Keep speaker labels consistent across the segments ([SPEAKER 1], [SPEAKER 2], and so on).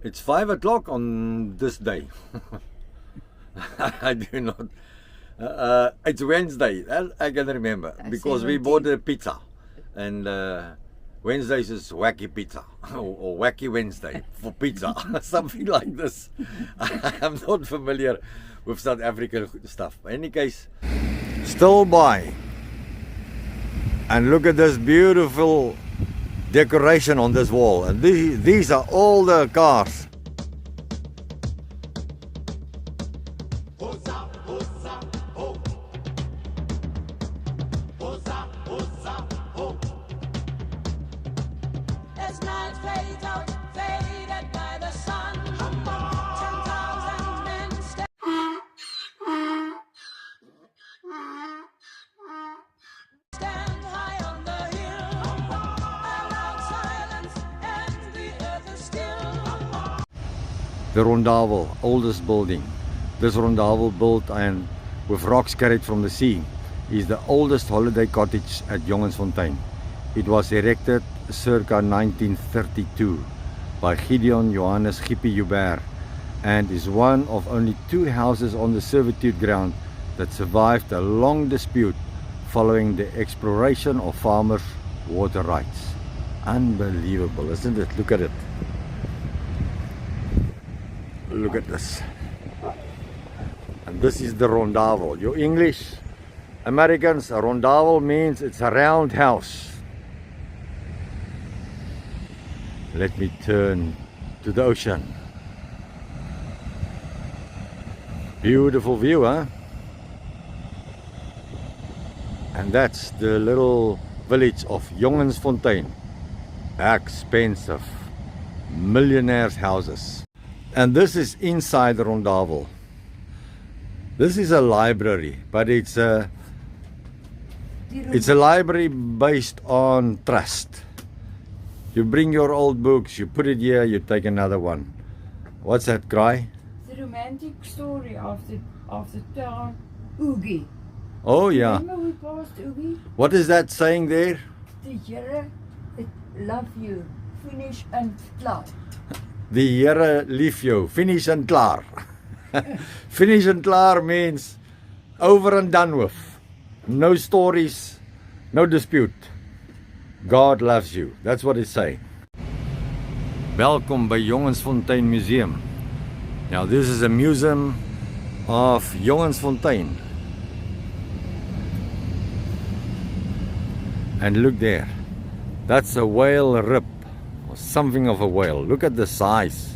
[SPEAKER 1] It's 5 o'clock on this day. I do not. It's Wednesday. That I can remember because we bought a pizza, and Wednesdays is wacky pizza or wacky Wednesday for pizza, something like this. I'm not familiar with South African stuff. In any case, still by. And look at this beautiful decoration on this wall, and these are all the cars. The Rondavel, oldest building. This Rondavel built and with rocks carried from the sea is the oldest holiday cottage at Jongensfontein. It was erected circa 1932 by Gideon Johannes Gippie Joubert and is one of only 2 houses on the servitude ground that survived a long dispute following the exploration of farmers' water rights. Unbelievable, isn't it? Look at it. Look at this. And this is the Rondavel. Your English Americans, a Rondavel means it's a round house. Let me turn to the ocean. Beautiful view, huh? And that's the little village of Jongensfontein. Expensive, millionaires' houses. And this is inside the Rondavel. This is a library, but it's a library based on trust. You bring your old books, you put it here, you take another one. What's that cry?
[SPEAKER 2] The romantic story of the town Oogie.
[SPEAKER 1] Oh yeah.
[SPEAKER 2] Remember we passed Oogie?
[SPEAKER 1] What is that saying there?
[SPEAKER 2] The Here love you. Finish and klaar.
[SPEAKER 1] Die Here lief jou, finish and klaar. Finish and klaar means over and done with. No stories, no dispute. God loves you. That's what it's saying. Welkom by Jongensfontein Museum. Now this is a museum of Jongensfontein. And look there. That's a whale rib. Something of a whale. Look at the size.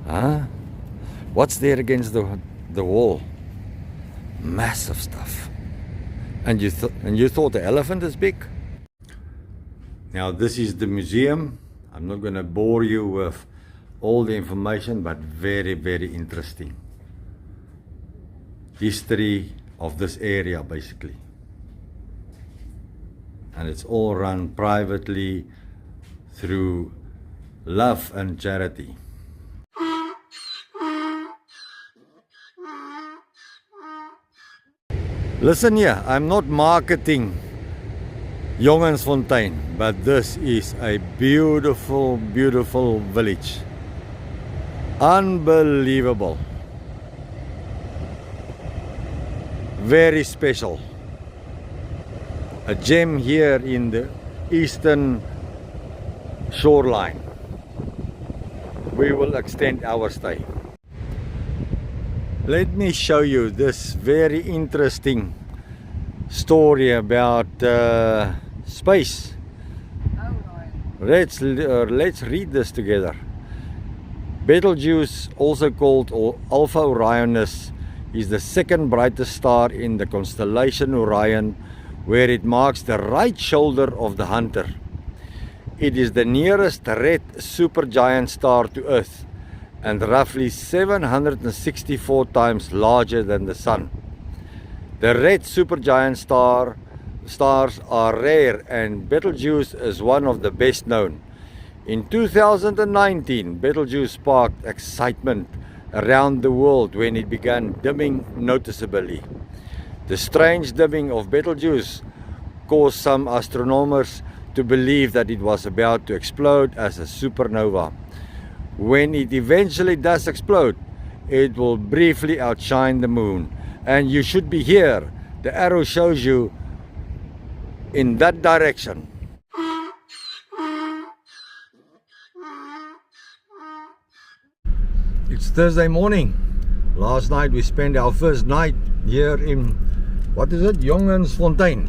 [SPEAKER 1] Huh? What's there against the wall? Massive stuff. And you thought the elephant is big? Now this is the museum. I'm not going to bore you with all the information, but very, very interesting. History of this area basically. And it's all run privately through love and charity. Listen here, I'm not marketing Jongensfontein, but this is a beautiful, beautiful village. Unbelievable. Very special. A gem here in the eastern shoreline. We will extend our stay. Let me show you this very interesting story about space. Let's read this together. Betelgeuse, also called Alpha Orionis, is the second brightest star in the constellation Orion, where it marks the right shoulder of the Hunter. It is the nearest red supergiant star to Earth and roughly 764 times larger than the Sun. The red supergiant stars are rare, and Betelgeuse is one of the best known. In 2019, Betelgeuse sparked excitement around the world when it began dimming noticeably. The strange dimming of Betelgeuse caused some astronomers to believe that it was about to explode as a supernova. when it eventually does explode, it will briefly outshine the moon. And you should be here. The arrow shows you in that direction. It's Thursday morning. Last night we spent our first night here in, what is it? Jongensfontein.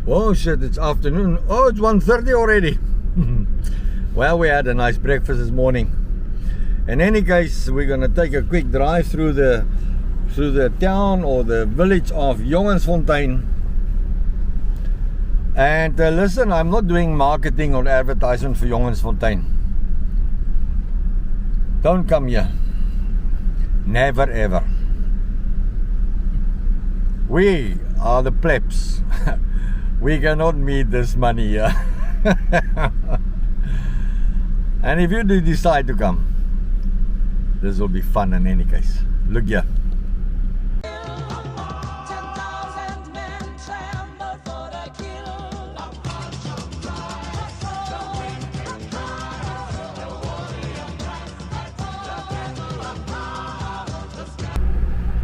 [SPEAKER 1] Oh shit, it's afternoon. Oh, it's 1:30 already. Well, we had a nice breakfast this morning. In any case, we're gonna take a quick drive through the town or the village of Jongensfontein. And listen, I'm not doing marketing or advertisement for Jongensfontein. Don't come here. Never ever. We are the plebs. We cannot meet this money here. And if you do decide to come, this will be fun in any case. Look here.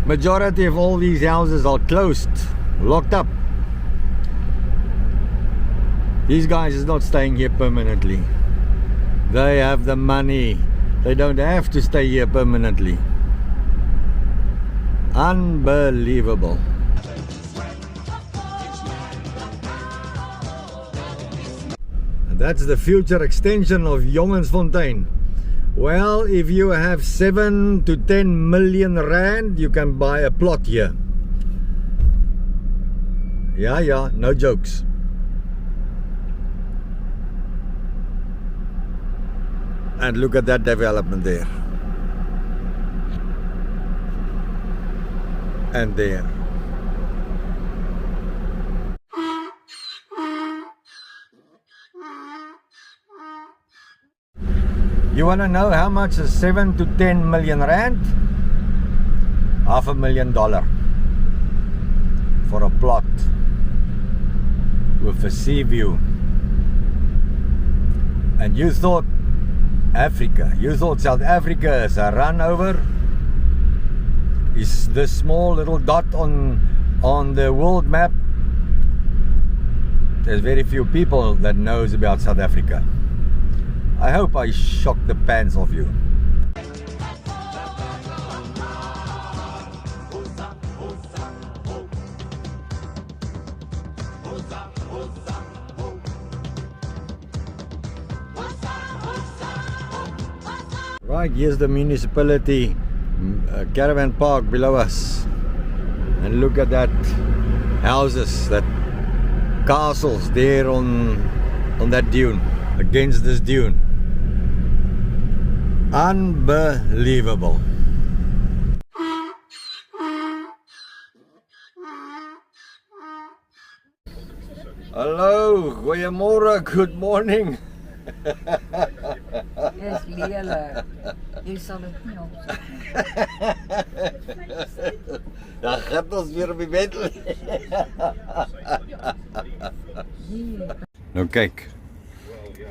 [SPEAKER 1] Majority of all these houses are closed, locked up. These guys is not staying here permanently. They have the money. They don't have to stay here permanently. Unbelievable. And that's the future extension of Jongensfontein. Well, if you have 7 to 10 million rand, you can buy a plot here. Yeah, no jokes. And look at that development there. And there. You want to know how much is 7 to 10 million rand? $500,000 for a plot with a sea view. And you thought Africa, you thought South Africa is a run over? Is this small little dot on the world map? There's very few people that knows about South Africa. I hope I shocked the pants off you. Right, here's the municipality caravan park below us. And look at that houses, that castles there on that dune, against this dune. Unbelievable. Hallo, goeiemôre, good morning.
[SPEAKER 2] Dis lelik. Jy sal dit nie op.
[SPEAKER 1] Dan gaan ons weer op die bed. Nou kyk.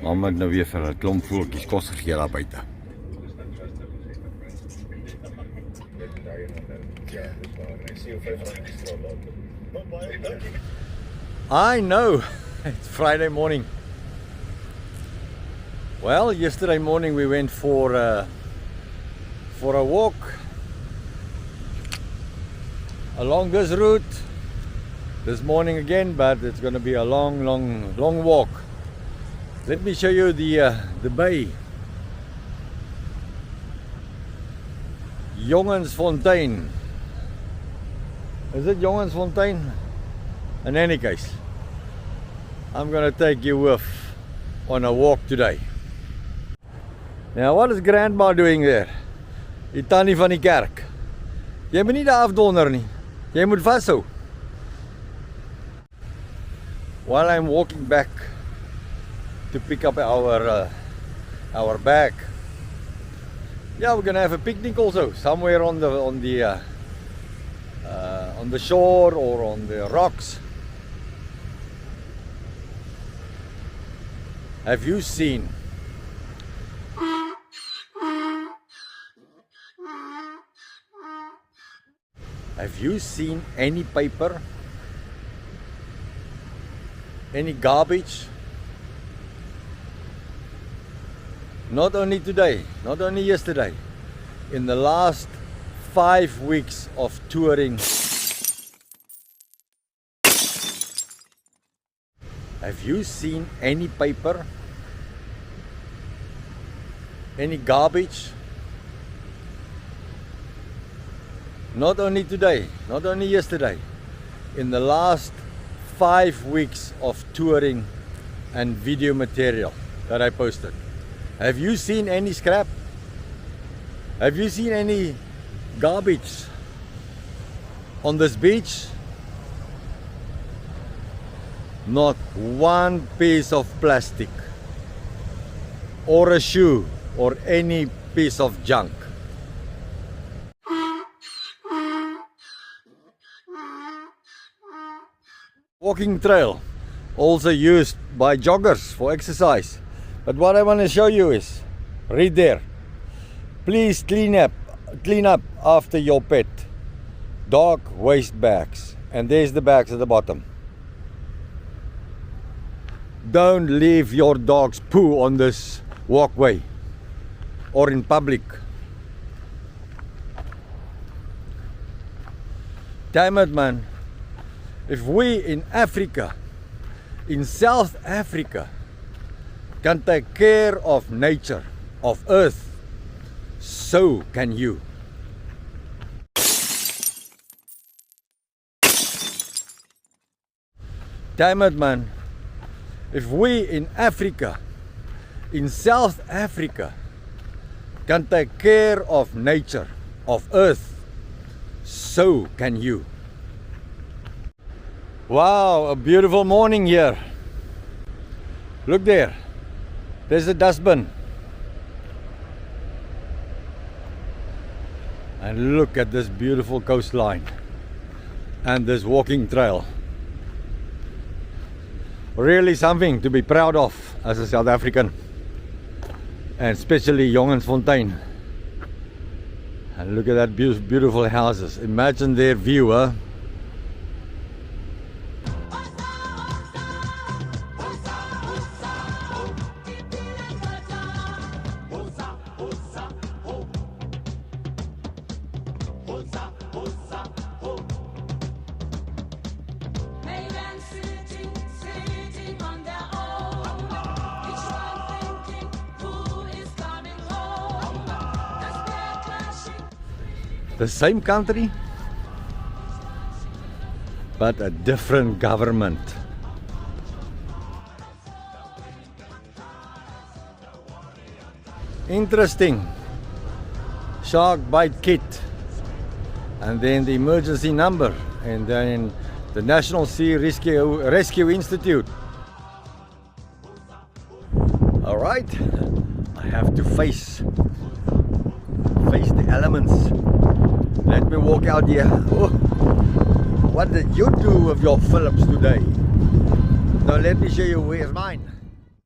[SPEAKER 1] Mamma het nou weer vir 'n klomp voeltjies kos gegee daar buite. I know. It's Friday morning. Well, yesterday morning we went for a walk along this route. This morning again, but it's going to be a long walk. Let me show you the bay. Jongensfontein. Is it Jongensfontein? In any case, I'm going to take you with on a walk today. Now, what is Grandma doing there? Die tannie van die kerk. Jy moet nie daar afdonder nie. Jy moet vashou. While I'm walking back to pick up our bag. Yeah, we're gonna have a picnic also somewhere on the shore or on the rocks. Have you seen Have you seen any paper, any garbage? Not only today, not only yesterday, in the last 5 weeks of touring. Have you seen any paper, any garbage? Not only today, not only yesterday, in the last 5 weeks of touring and video material that I posted. Have you seen any scrap? Have you seen any garbage on this beach? Not one piece of plastic or a shoe or any piece of junk. Walking trail, also used by joggers for exercise. But what I want to show you is, read there. Please clean up after your pet. Dog waste bags. And there's the bags at the bottom. Don't leave your dog's poo on this walkway or in public. Damn it, man. If we in Africa, in South Africa, can take care of nature, of earth, so can you. Damn it, man. If we in Africa, in South Africa, can take care of nature, of earth, so can you. Wow, a beautiful morning here. Look there. There's a dustbin. And look at this beautiful coastline and this walking trail. Really something to be proud of as a South African, and especially Jongensfontein. And look at that beautiful houses. Imagine their view, huh? The same country, but a different government. Interesting. Shark bite kit, and then the emergency number, and then the National Sea Rescue Institute. All right, I have to face the elements. Let me walk out here. Oh, what did you do with your Phillips today? Now let me show you where's mine.